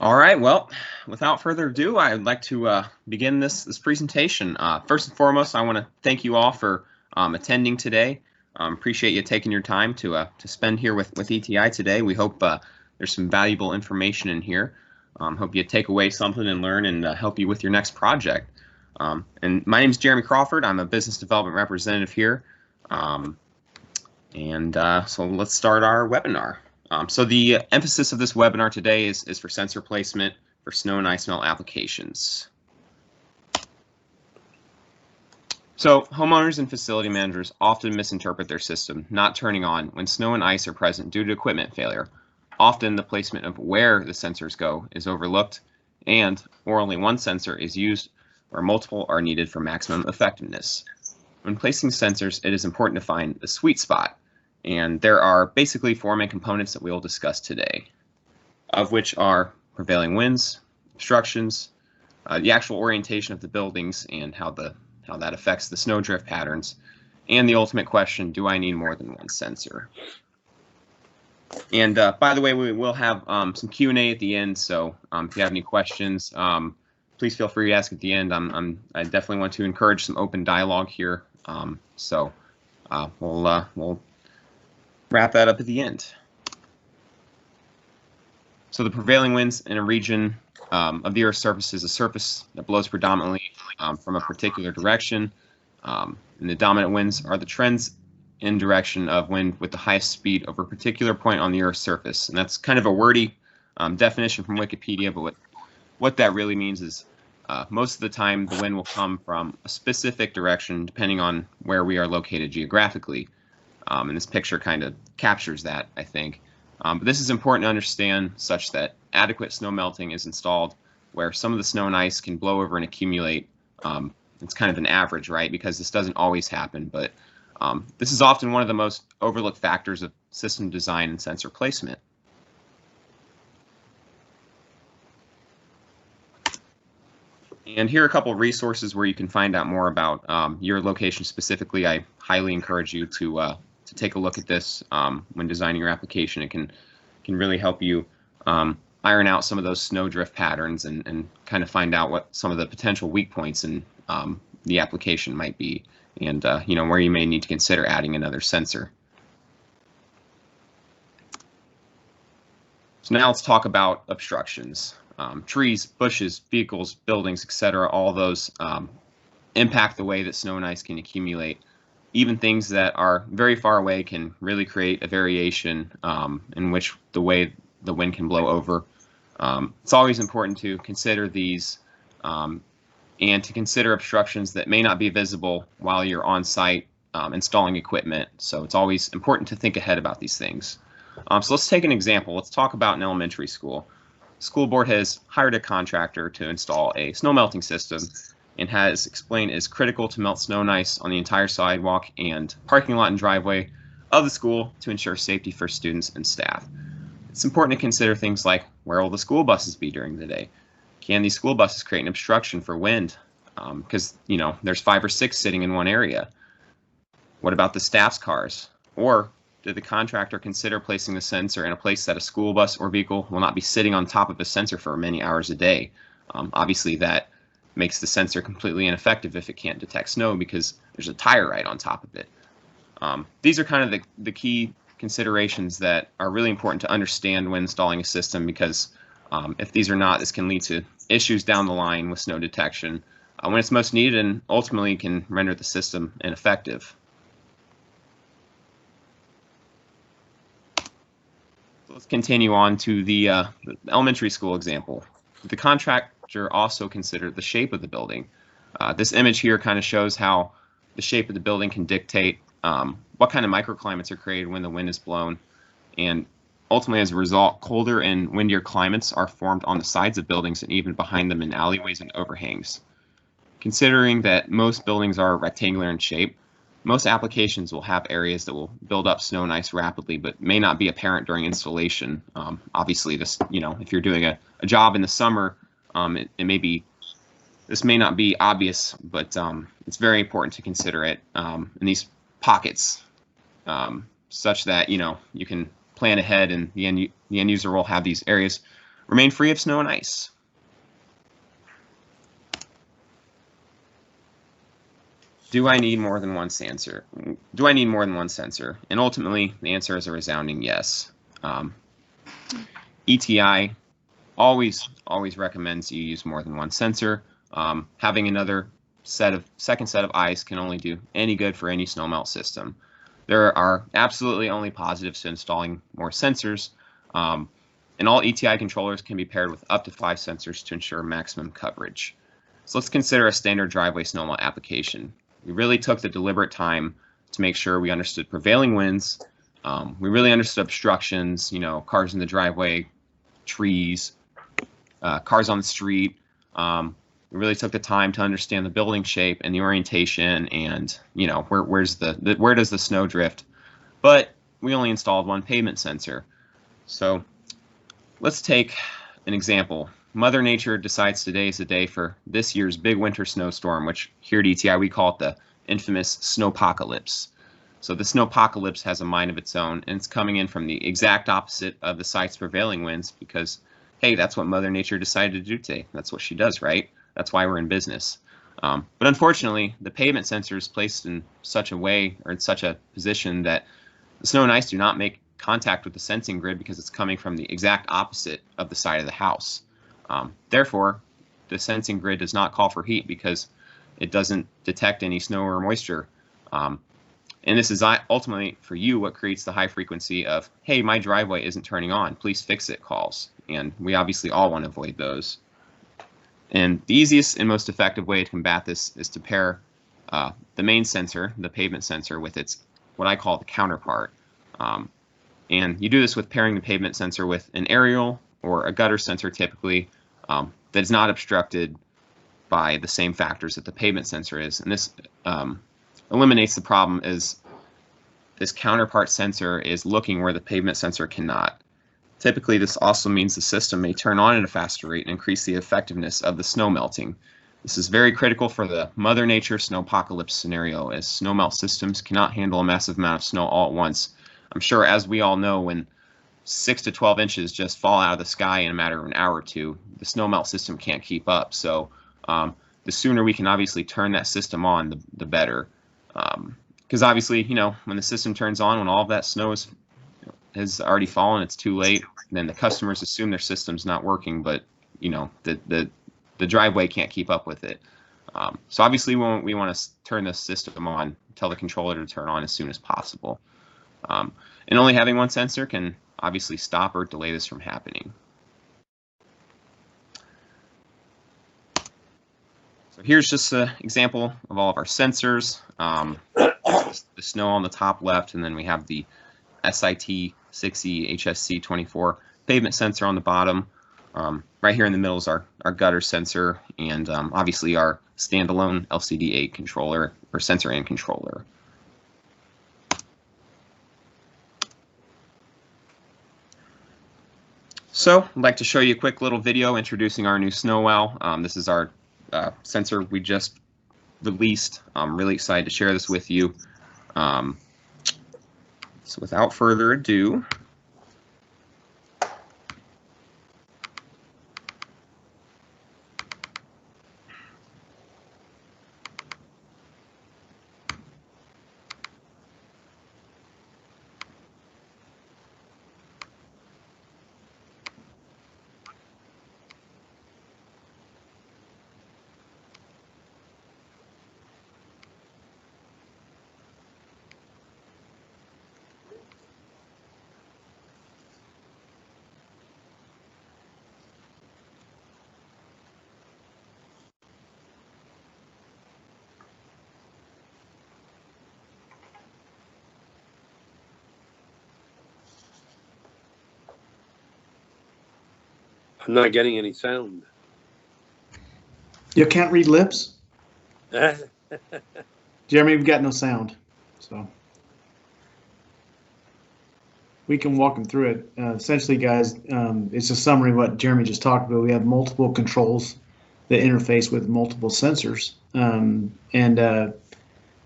All right, well, without further ado, I'd like to begin this presentation. First and foremost, I want to thank you all for attending today. Appreciate you taking your time to spend here with ETI today. We hope there's some valuable information in here. Hope you take away something and learn and help you with your next project. And my name is Jeremy Crawford. I'm a business development representative here. So let's start our webinar. So the emphasis of this webinar today is for sensor placement for snow and ice melt applications. So homeowners and facility managers often misinterpret their system not turning on when snow and ice are present due to equipment failure. Often the placement of where the sensors go is overlooked or only one sensor is used or multiple are needed for maximum effectiveness. When placing sensors, it is important to find the sweet spot. And there are basically four main components that we will discuss today, of which are prevailing winds, obstructions, the actual orientation of the buildings and how that affects the snowdrift patterns, and the ultimate question, do I need more than one sensor? And by the way, we will have some Q&A at the end, so if you have any questions, please feel free to ask at the end. I definitely want to encourage some open dialogue here, we'll wrap that up at the end. So the prevailing winds in a region of the Earth's surface is a surface that blows predominantly from a particular direction. And the dominant winds are the trends in direction of wind with the highest speed over a particular point on the Earth's surface. And that's kind of a wordy definition from Wikipedia, but what that really means is most of the time the wind will come from a specific direction depending on where we are located geographically. And this picture kind of captures that, I think. But this is important to understand such that adequate snow melting is installed where some of the snow and ice can blow over and accumulate. It's kind of an average, right? Because this doesn't always happen, but this is often one of the most overlooked factors of system design and sensor placement. And here are a couple of resources where you can find out more about your location specifically. I highly encourage you to take a look at this when designing your application. It can really help you iron out some of those snowdrift patterns and kind of find out what some of the potential weak points in the application might be, and where you may need to consider adding another sensor. So now let's talk about obstructions. Trees, bushes, vehicles, buildings, etc. All those impact the way that snow and ice can accumulate. Even things that are very far away can really create a variation in which the way the wind can blow over. It's always important to consider these and to consider obstructions that may not be visible while you're on site installing equipment. So it's always important to think ahead about these things. So let's take an example. Let's talk about an elementary school. The school board has hired a contractor to install a snow melting system and has explained it is critical to melt snow and ice on the entire sidewalk and parking lot and driveway of the school to ensure safety for students and staff. It's important to consider things like, where will the school buses be during the day? Can these school buses create an obstruction for wind? Because there's 5 or 6 sitting in one area. What about the staff's cars? Or did the contractor consider placing the sensor in a place that a school bus or vehicle will not be sitting on top of a sensor for many hours a day? Obviously that makes the sensor completely ineffective if it can't detect snow because there's a tire right on top of it. These are kind of the key considerations that are really important to understand when installing a system, because if these are not, this can lead to issues down the line with snow detection when it's most needed and ultimately can render the system ineffective. So let's continue on to the elementary school example. The contractor also considered the shape of the building. This image here kind of shows how the shape of the building can dictate what kind of microclimates are created when the wind is blown. And ultimately, as a result, colder and windier climates are formed on the sides of buildings and even behind them in alleyways and overhangs. Considering that most buildings are rectangular in shape, most applications will have areas that will build up snow and ice rapidly, but may not be apparent during installation. Obviously, this, if you're doing a job in the summer, this may not be obvious, but it's very important to consider it in these pockets, such that you can plan ahead, and the end user will have these areas remain free of snow and ice. Do I need more than one sensor? Do I need more than one sensor? And ultimately, the answer is a resounding yes. ETI always recommends you use more than one sensor. Having another second set of eyes can only do any good for any snowmelt system. There are absolutely only positives to installing more sensors, and all ETI controllers can be paired with up to 5 sensors to ensure maximum coverage. So let's consider a standard driveway snowmelt application. We really took the deliberate time to make sure we understood prevailing winds. We really understood obstructions, cars in the driveway, trees, cars on the street. We really took the time to understand the building shape and the orientation, and where does the snow drift. But we only installed one pavement sensor. So let's take an example. Mother Nature decides today is the day for this year's big winter snowstorm, which here at ETI we call it the infamous snowpocalypse. So the snowpocalypse has a mind of its own, and it's coming in from the exact opposite of the site's prevailing winds because, hey, that's what Mother Nature decided to do today. That's what she does, right? That's why we're in business. But unfortunately, the pavement sensor is placed in such a way or in such a position that the snow and ice do not make contact with the sensing grid because it's coming from the exact opposite of the side of the house. Therefore, the sensing grid does not call for heat because it doesn't detect any snow or moisture. And this is ultimately for you what creates the high frequency of, hey, my driveway isn't turning on, please fix it calls. And we obviously all want to avoid those. And the easiest and most effective way to combat this is to pair the main sensor, the pavement sensor, with its what I call the counterpart. And you do this with pairing the pavement sensor with an aerial or a gutter sensor typically that is not obstructed by the same factors that the pavement sensor is. And this eliminates the problem is this counterpart sensor is looking where the pavement sensor cannot. Typically, this also means the system may turn on at a faster rate and increase the effectiveness of the snow melting. This is very critical for the Mother Nature snowpocalypse scenario, as snowmelt systems cannot handle a massive amount of snow all at once. I'm sure, as we all know, when 6 to 12 inches just fall out of the sky in a matter of an hour or two, the snowmelt system can't keep up. So the sooner we can obviously turn that system on, the better. Because obviously, when the system turns on, when all of that snow has already fallen, it's too late. Then the customers assume their system's not working, but the driveway can't keep up with it. So obviously, we want to turn the system on, tell the controller to turn on as soon as possible. And only having one sensor can obviously stop or delay this from happening. So here's just an example of all of our sensors. The snow on the top left, and then we have the SIT 6E HSC 24 pavement sensor on the bottom. Right here in the middle is our gutter sensor, and obviously our standalone LCD8 controller, or sensor and controller. So I'd like to show you a quick little video introducing our new SnowWow. This is our sensor we just released. I'm really excited to share this with you. So without further ado, I'm not getting any sound. You can't read lips? Jeremy, we've got no sound, so we can walk them through it. Essentially, guys, it's a summary of what Jeremy just talked about. We have multiple controls that interface with multiple sensors, and the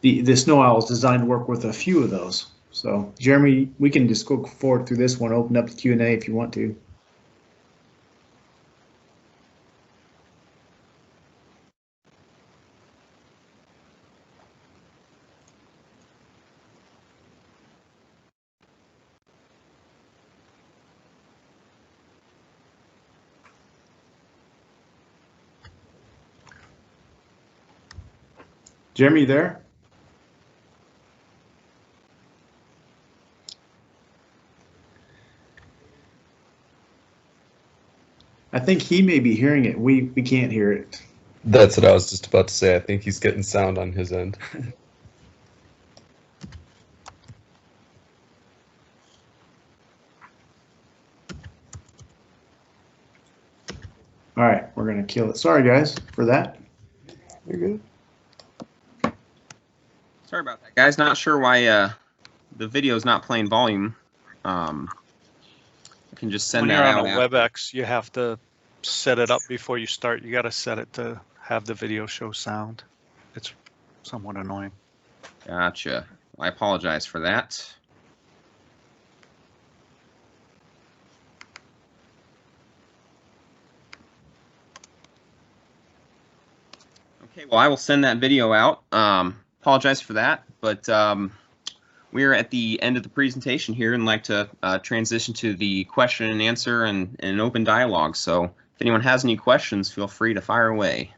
SnowOwl is designed to work with a few of those. So, Jeremy, we can just go forward through this one, open up the Q&A if you want to. Jeremy, you there? I think he may be hearing it. We can't hear it. That's what I was just about to say. I think he's getting sound on his end. All right, we're gonna kill it. Sorry guys for that. You're good. Sorry about that, guys. Not sure why the video is not playing volume. I can just send When that you're out. on a WebEx, you have to set it up before you start. You got to set it to have the video show sound. It's somewhat annoying. Gotcha. I apologize for that. Okay, well, I will send that video out. Apologize for that, but we're at the end of the presentation here and like to transition to the question and answer and an open dialogue. So if anyone has any questions, feel free to fire away.